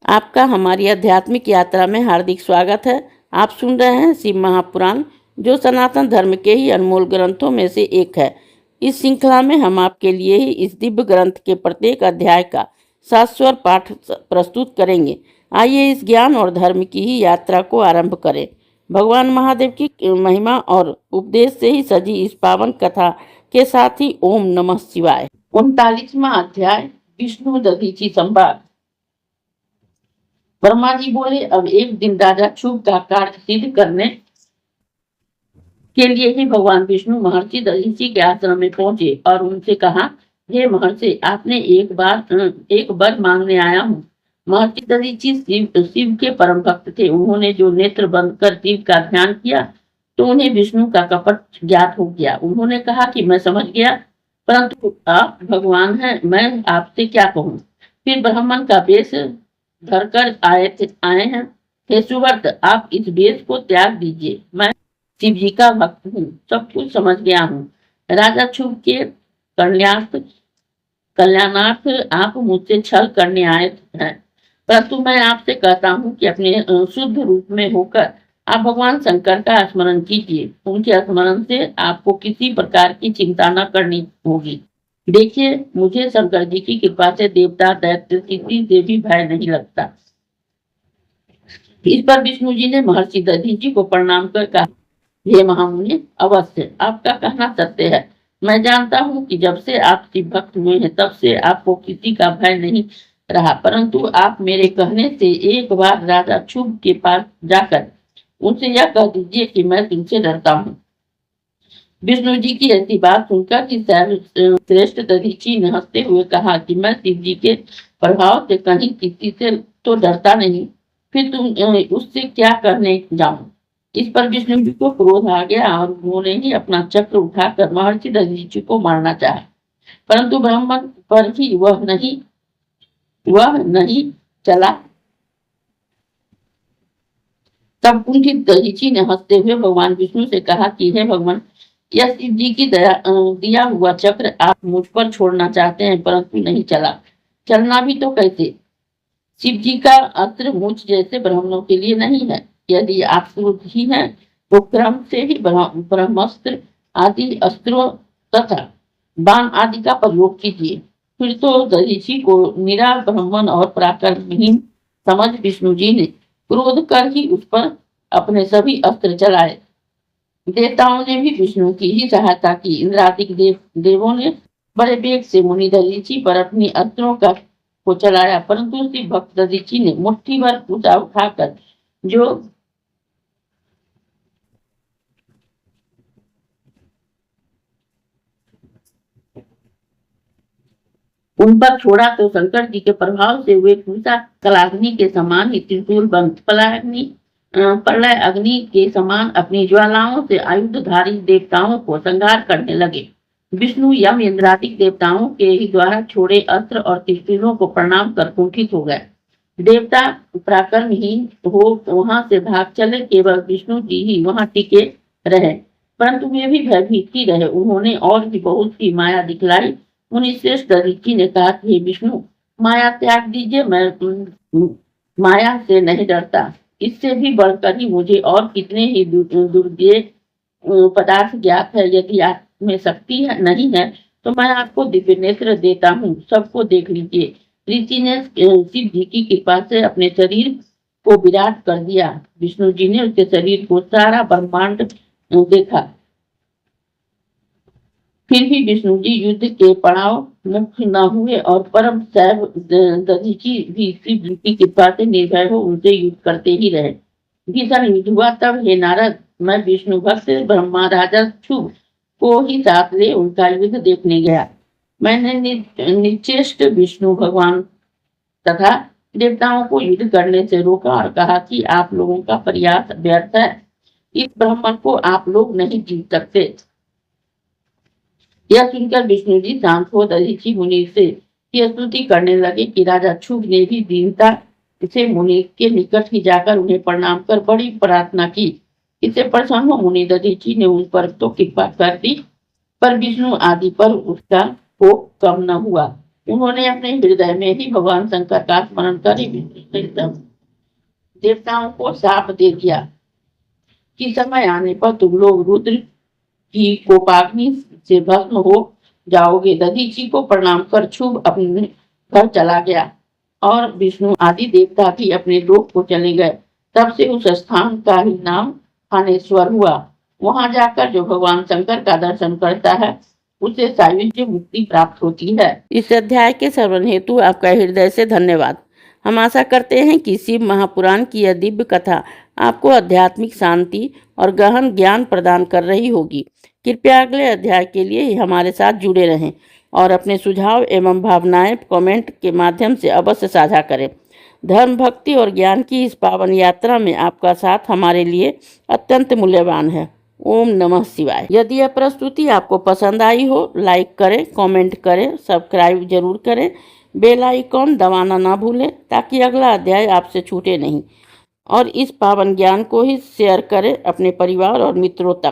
आपका हमारी आध्यात्मिक यात्रा में हार्दिक स्वागत है। आप सुन रहे हैं शिव महापुराण, जो सनातन धर्म के ही अनमोल ग्रंथों में से एक है। इस श्रृंखला में हम आपके लिए ही इस दिव्य ग्रंथ के प्रत्येक अध्याय का शाश्वत पाठ प्रस्तुत करेंगे। आइए इस ज्ञान और धर्म की ही यात्रा को आरंभ करें। भगवान महादेव की महिमा और उपदेश से ही सजी इस पावन कथा के साथ ही ओम नमः शिवाय। 39वां अध्याय, विष्णु दधीची संवाद। ब्रह्मा जी बोले, अब एक दिन राजा शुभ का कार्य सिद्ध करने के लिए ही भगवान विष्णु महर्षि दधीची के आश्रम में पहुंचे और उनसे कहा, हे महर्षि, आपने एक वर मांगने आया हूँ। महर्षि दधीची शिव के परम भक्त थे। उन्होंने जो नेत्र बंद कर शिव का ध्यान किया तो उन्हें विष्णु का कपट ज्ञात हो गया। उन्होंने कहा कि मैं समझ गया, परंतु आप भगवान हैं, मैं आपसे क्या कहूँ। फिर ब्राह्मण का वेश धरकर आए हैं। हे सुवर्त, आप इस वेश को त्याग दीजिए। मैं शिव जी का भक्त हूँ, सब कुछ समझ गया हूँ। राजा शुभ के कल्याणार्थ आप मुझसे छल करने आए हैं, परंतु मैं आपसे कहता हूँ कि अपने शुद्ध रूप में होकर आप भगवान शंकर का स्मरण कीजिए। उनके स्मरण से आपको किसी प्रकार की चिंता न करनी होगी। देखिए, मुझे शंकर जी की कृपा से देवता दैत्य किसी से भी भय नहीं लगता। इस पर विष्णु जी ने महर्षि दधीची को प्रणाम कर कहा, हे महामुनि, अवश्य आपका कहना सत्य है। मैं जानता हूँ कि जब से आप शिव भक्त हुए हैं तब से आपको किसी का भय नहीं रहा, परंतु आप मेरे कहने से एक बार राजा शुभ के पास जाकर उनसे यह कह दीजिए कि मैं तुमसे डरता हूँ। विष्णु जी की ऐसी बात सुनकर कि श्रेष्ठ दधीची ने हंसते हुए कहा कि मैं शिव जी के प्रभाव से कहीं किसी से तो डरता नहीं, फिर तुम उससे क्या करने जाऊं। इस पर विष्णु जी को क्रोध आ गया और उन्होंने ही अपना चक्र उठाकर महर्षि दधीची को मारना चाहा, परंतु ब्राह्मण पर ही वह नहीं चला। तब कुंठित दधीची ने हंसते हुए भगवान विष्णु से कहा कि हे भगवान, यह शिव जी की दिया हुआ चक्र आप मुझ पर छोड़ना चाहते हैं, परंतु नहीं चला। चलना भी तो कैसे? शिव जी का अस्त्र मुझ जैसे ब्राह्मणों के लिए नहीं है। यदि आप क्रोधी हैं तो क्रम से ही ब्रह्मास्त्र आदि अस्त्रों तथा बाण आदि का प्रयोग कीजिए। फिर तो दधीची को निरा ब्राह्मण और पराक्रमहीन समझ विष्णु जी ने क्रोध कर ही उस पर अपने सभी अस्त्र चलाए। देवताओं ने भी विष्णु की ही सहायता की। इंद्रादिक देवों ने बड़े वेग से मुनि दधीची पर अपनी अस्त्रों को चलाया, परंतु शिव भक्त दधीची ने मुट्ठी भर पूजा उठाकर जो उन पर छोड़ा तो शंकर जी के प्रभाव से वे पूजा कलाग्नि के समान ही त्रिशूल बंद प्रलय अग्नि के समान अपनी ज्वालाओं से आयुधधारी देवताओं को संहार करने लगे। विष्णु यम इंद्रादिक देवताओं के ही द्वारा छोड़े अस्त्र और त्रिशूलों को प्रणाम कर कुंठित हो गए। देवता पराक्रमहीन हो वहां से भाग चले, केवल विष्णु जी ही वहां टिके रहे, परंतु वे भी भयभीत ही रहे। उन्होंने और भी बहुत सी माया दिखलाई। मुनि श्रेष्ठ दधीची ने कहा कि विष्णु, माया त्याग दीजिए, मैं माया से नहीं डरता। इससे भी बढ़कर ही मुझे और कितने ही दुर्गेय पदार्थ ज्ञात है। यदि आप में शक्ति नहीं है तो मैं आपको दिव्य नेत्र देता हूँ, सबको देख लीजिए। ऋषि ने शिव जी की कृपा से अपने शरीर को विराट कर दिया। विष्णु जी ने उसके शरीर को सारा ब्रह्मांड देखा। फिर भी विष्णु जी युद्ध के पड़ाव मुक्त न हुए और परम सैव दधीची भी शिव जी की कृपा से निर्भय हो उनसे युद्ध करते ही रहे। भीषण युद्ध हुआ। तब हे नारद, मैं विष्णु भक्त ब्रह्मा राजा शुभ को ही साथ ले उनका युद्ध देखने गया। मैंने निश्चेष्ट विष्णु भगवान तथा देवताओं को युद्ध करने से रोका और कहा कि आप लोगों का प्रयास व्यर्थ है। इस ब्राह्मण को आप लोग नहीं जीत सकते। यह सुनकर विष्णु जी शांत हो दधीची मुनि से यह स्तुति करने लगे कि राजा शुभ ने भी दीनता से मुनि के निकट ही जाकर उन्हें प्रणाम कर बड़ी प्रार्थना की। इससे प्रसन्न हो मुनि दधीची ने उन पर तो कृपा कर दी, पर विष्णु आदि पर उसका कोप कम न हुआ। उन्होंने अपने हृदय में ही भगवान शंकर का स्मरण कर ही देवताओं को शाप दे दिया कि समय आने पर तुम लोग रुद्र की कोपाग्नि से भस्म हो जाओगे। दधीची को प्रणाम कर शुभ अपने घर चला गया और विष्णु आदि देवता भी अपने लोक को चले गए। तब से उस स्थान का ही नाम थानेश्वर हुआ। वहां जाकर जो भगवान शंकर का दर्शन करता है उसे सायुज्य मुक्ति प्राप्त होती है। इस अध्याय के श्रवण हेतु आपका हृदय से धन्यवाद। हम आशा करते हैं कि शिव महापुराण की यह दिव्य कथा आपको आध्यात्मिक शांति और गहन ज्ञान प्रदान कर रही होगी। कृपया अगले अध्याय के लिए हमारे साथ जुड़े रहें और अपने सुझाव एवं भावनाएं कमेंट के माध्यम से अवश्य साझा करें। धर्म, भक्ति और ज्ञान की इस पावन यात्रा में आपका साथ हमारे लिए अत्यंत मूल्यवान है। ओम नमः शिवाय। यदि यह प्रस्तुति आपको पसंद आई हो, लाइक करें, कमेंट करें, सब्सक्राइब जरूर करें, बेल आइकॉन दबाना ना भूलें ताकि अगला अध्याय आपसे छूटे नहीं। और इस पावन ज्ञान को ही शेयर करें अपने परिवार और मित्रों तक।